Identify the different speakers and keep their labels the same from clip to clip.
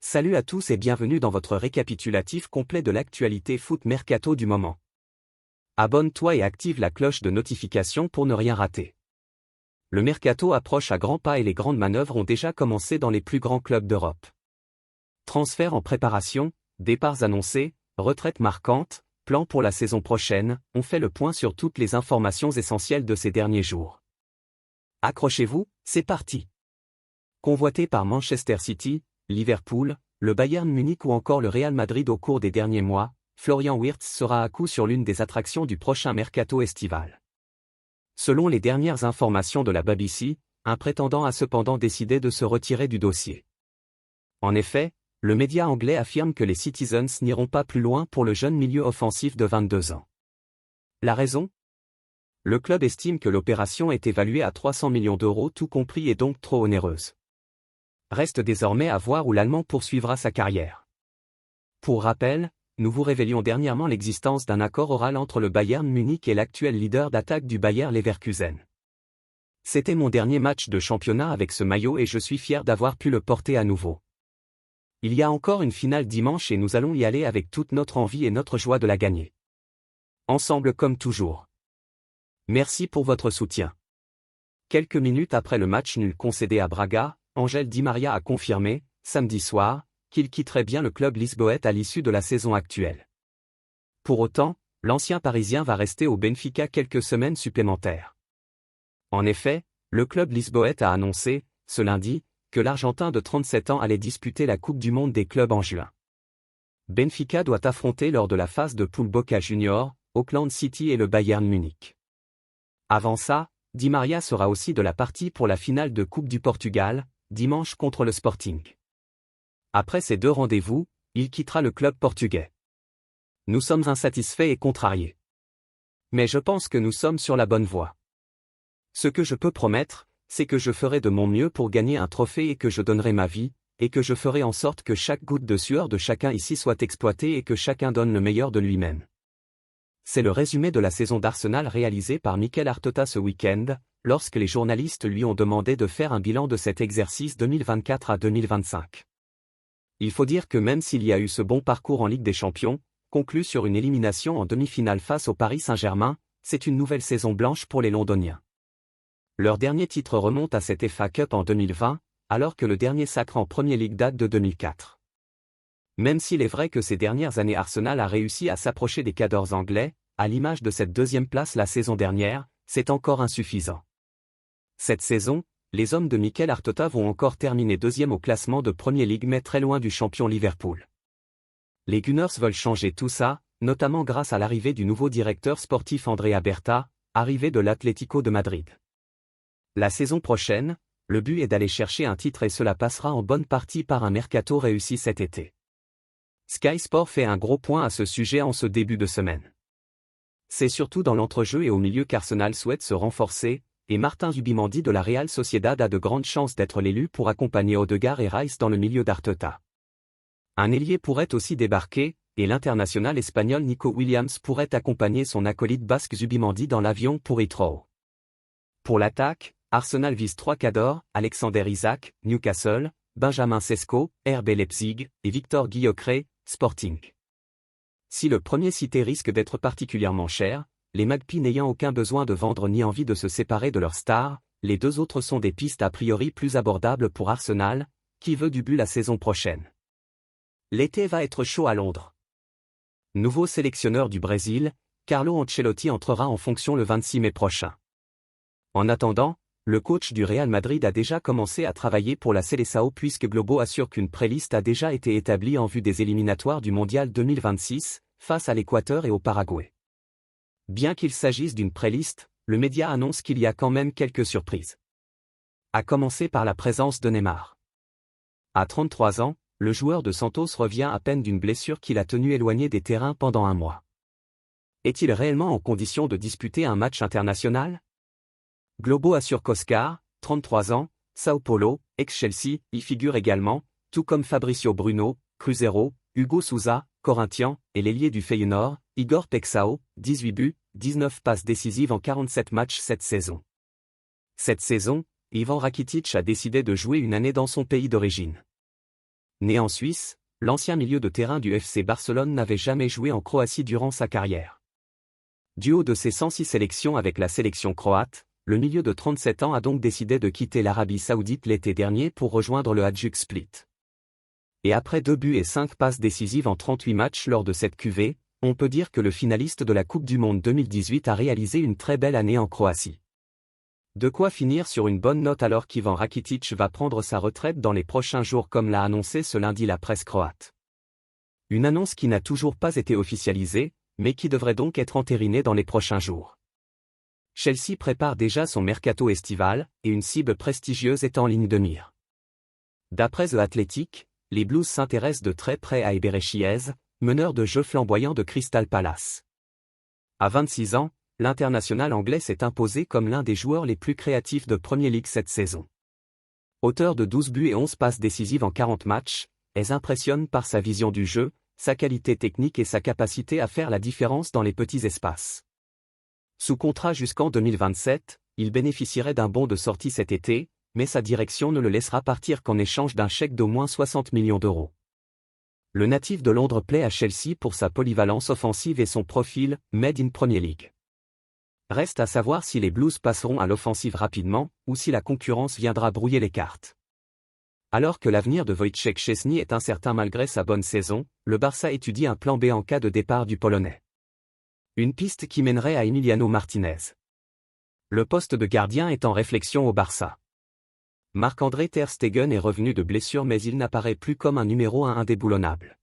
Speaker 1: Salut à tous et bienvenue dans votre récapitulatif complet de l'actualité foot mercato du moment. Abonne-toi et active la cloche de notification pour ne rien rater. Le mercato approche à grands pas et les grandes manœuvres ont déjà commencé dans les plus grands clubs d'Europe. Transferts en préparation, départs annoncés, retraites marquantes, plans pour la saison prochaine, on fait le point sur toutes les informations essentielles de ces derniers jours. Accrochez-vous, c'est parti. Convoité par Manchester City, Liverpool, le Bayern Munich ou encore le Real Madrid au cours des derniers mois, Florian Wirtz sera à coup sur l'une des attractions du prochain mercato estival. Selon les dernières informations de la BBC, un prétendant a cependant décidé de se retirer du dossier. En effet, le média anglais affirme que les Citizens n'iront pas plus loin pour le jeune milieu offensif de 22 ans. La raison ? Le club estime que l'opération est évaluée à 300 millions d'euros tout compris et donc trop onéreuse. Reste désormais à voir où l'Allemand poursuivra sa carrière. Pour rappel, nous vous révélions dernièrement l'existence d'un accord oral entre le Bayern Munich et l'actuel leader d'attaque du Bayer Leverkusen. C'était mon dernier match de championnat avec ce maillot et je suis fier d'avoir pu le porter à nouveau. Il y a encore une finale dimanche et nous allons y aller avec toute notre envie et notre joie de la gagner. Ensemble comme toujours. Merci pour votre soutien. Quelques minutes après le match nul concédé à Braga, Ángel Di María a confirmé, samedi soir, qu'il quitterait bien le club lisboète à l'issue de la saison actuelle. Pour autant, l'ancien Parisien va rester au Benfica quelques semaines supplémentaires. En effet, le club lisboète a annoncé, ce lundi, que l'Argentin de 37 ans allait disputer la Coupe du Monde des clubs en juin. Benfica doit affronter lors de la phase de poule Boca Juniors, Auckland City et le Bayern Munich. Avant ça, Di María sera aussi de la partie pour la finale de Coupe du Portugal, dimanche contre le Sporting. Après ces deux rendez-vous, il quittera le club portugais. Nous sommes insatisfaits et contrariés. Mais je pense que nous sommes sur la bonne voie. Ce que je peux promettre, c'est que je ferai de mon mieux pour gagner un trophée et que je donnerai ma vie, et que je ferai en sorte que chaque goutte de sueur de chacun ici soit exploitée et que chacun donne le meilleur de lui-même. C'est le résumé de la saison d'Arsenal réalisé par Mikel Arteta ce week-end, lorsque les journalistes lui ont demandé de faire un bilan de cet exercice 2024 à 2025. Il faut dire que même s'il y a eu ce bon parcours en Ligue des Champions, conclu sur une élimination en demi-finale face au Paris Saint-Germain, c'est une nouvelle saison blanche pour les Londoniens. Leur dernier titre remonte à cette FA Cup en 2020, alors que le dernier sacre en Premier League date de 2004. Même s'il est vrai que ces dernières années Arsenal a réussi à s'approcher des cadors anglais, à l'image de cette deuxième place la saison dernière, c'est encore insuffisant. Cette saison, les hommes de Mikel Arteta vont encore terminer deuxième au classement de Premier League mais très loin du champion Liverpool. Les Gunners veulent changer tout ça, notamment grâce à l'arrivée du nouveau directeur sportif Andrea Berta, arrivé de l'Atlético de Madrid. La saison prochaine, le but est d'aller chercher un titre et cela passera en bonne partie par un mercato réussi cet été. Sky Sport fait un gros point à ce sujet en ce début de semaine. C'est surtout dans l'entrejeu et au milieu qu'Arsenal souhaite se renforcer, et Martin Zubimendi de la Real Sociedad a de grandes chances d'être l'élu pour accompagner Odegaard et Rice dans le milieu d'Arteta. Un ailier pourrait aussi débarquer, et l'international espagnol Nico Williams pourrait accompagner son acolyte basque Zubimendi dans l'avion pour Heathrow. Pour l'attaque, Arsenal vise 3 cadors, Alexander Isak, Newcastle, Benjamin Sesko, RB Leipzig, et Victor Gyökeres, Sporting. Si le premier cité risque d'être particulièrement cher, les Magpies n'ayant aucun besoin de vendre ni envie de se séparer de leur star, les deux autres sont des pistes a priori plus abordables pour Arsenal, qui veut du but la saison prochaine. L'été va être chaud à Londres. Nouveau sélectionneur du Brésil, Carlo Ancelotti entrera en fonction le 26 mai prochain. En attendant, le coach du Real Madrid a déjà commencé à travailler pour la Seleção puisque Globo assure qu'une préliste a déjà été établie en vue des éliminatoires du Mondial 2026, face à l'Équateur et au Paraguay. Bien qu'il s'agisse d'une préliste, le média annonce qu'il y a quand même quelques surprises. À commencer par la présence de Neymar. À 33 ans, le joueur de Santos revient à peine d'une blessure qui l'a tenu éloigné des terrains pendant un mois. Est-il réellement en condition de disputer un match international ? Globo assure qu'Oscar, 33 ans, Sao Paulo, ex-Chelsea, y figure également, tout comme Fabricio Bruno, Cruzeiro, Hugo Sousa, Corinthians, et l'ailier du Feyenoord, Igor Pexao, 18 buts, 19 passes décisives en 47 matchs cette saison. Cette saison, Ivan Rakitic a décidé de jouer une année dans son pays d'origine. Né en Suisse, l'ancien milieu de terrain du FC Barcelone n'avait jamais joué en Croatie durant sa carrière. Du haut de ses 106 sélections avec la sélection croate, le milieu de 37 ans a donc décidé de quitter l'Arabie Saoudite l'été dernier pour rejoindre le Hajduk Split. Et après 2 buts et 5 passes décisives en 38 matchs lors de cette cuvée, on peut dire que le finaliste de la Coupe du Monde 2018 a réalisé une très belle année en Croatie. De quoi finir sur une bonne note alors qu'Ivan Rakitic va prendre sa retraite dans les prochains jours comme l'a annoncé ce lundi la presse croate. Une annonce qui n'a toujours pas été officialisée, mais qui devrait donc être entérinée dans les prochains jours. Chelsea prépare déjà son mercato estival, et une cible prestigieuse est en ligne de mire. D'après The Athletic, les Blues s'intéressent de très près à Eberechi Chiez, meneur de jeu flamboyant de Crystal Palace. À 26 ans, l'international anglais s'est imposé comme l'un des joueurs les plus créatifs de Premier League cette saison. Auteur de 12 buts et 11 passes décisives en 40 matchs, Chiez impressionne par sa vision du jeu, sa qualité technique et sa capacité à faire la différence dans les petits espaces. Sous contrat jusqu'en 2027, il bénéficierait d'un bon de sortie cet été, mais sa direction ne le laissera partir qu'en échange d'un chèque d'au moins 60 millions d'euros. Le natif de Londres plaît à Chelsea pour sa polyvalence offensive et son profil « Made in Premier League ». Reste à savoir si les Blues passeront à l'offensive rapidement, ou si la concurrence viendra brouiller les cartes. Alors que l'avenir de Wojciech Szczęsny est incertain malgré sa bonne saison, le Barça étudie un plan B en cas de départ du Polonais. Une piste qui mènerait à Emiliano Martinez. Le poste de gardien est en réflexion au Barça. Marc-André ter Stegen est revenu de blessure mais il n'apparaît plus comme un numéro 1 indéboulonnable.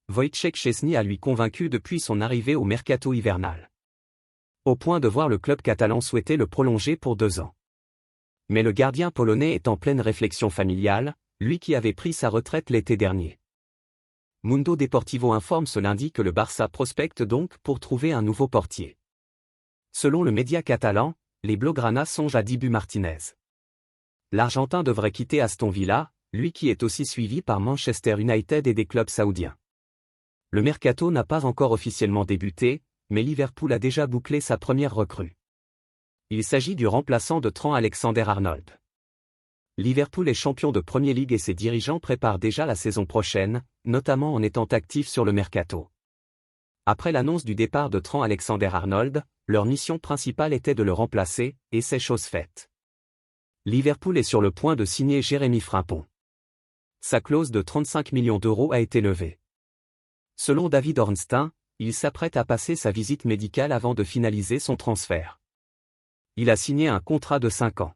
Speaker 1: Wojciech Szczęsny a lui convaincu depuis son arrivée au mercato hivernal. Au point de voir le club catalan souhaiter le prolonger pour 2 ans. Mais le gardien polonais est en pleine réflexion familiale, lui qui avait pris sa retraite l'été dernier. Mundo Deportivo informe ce lundi que le Barça prospecte donc pour trouver un nouveau portier. Selon le média catalan, les Blaugrana songent à Dibu Martinez. L'Argentin devrait quitter Aston Villa, lui qui est aussi suivi par Manchester United et des clubs saoudiens. Le mercato n'a pas encore officiellement débuté, mais Liverpool a déjà bouclé sa première recrue. Il s'agit du remplaçant de Trent Alexander-Arnold. Liverpool est champion de Premier League et ses dirigeants préparent déjà la saison prochaine, notamment en étant actifs sur le mercato. Après l'annonce du départ de Trent Alexander-Arnold, leur mission principale était de le remplacer, et c'est chose faite. Liverpool est sur le point de signer Jérémy Frimpong. Sa clause de 35 millions d'euros a été levée. Selon David Ornstein, il s'apprête à passer sa visite médicale avant de finaliser son transfert. Il a signé un contrat de 5 ans.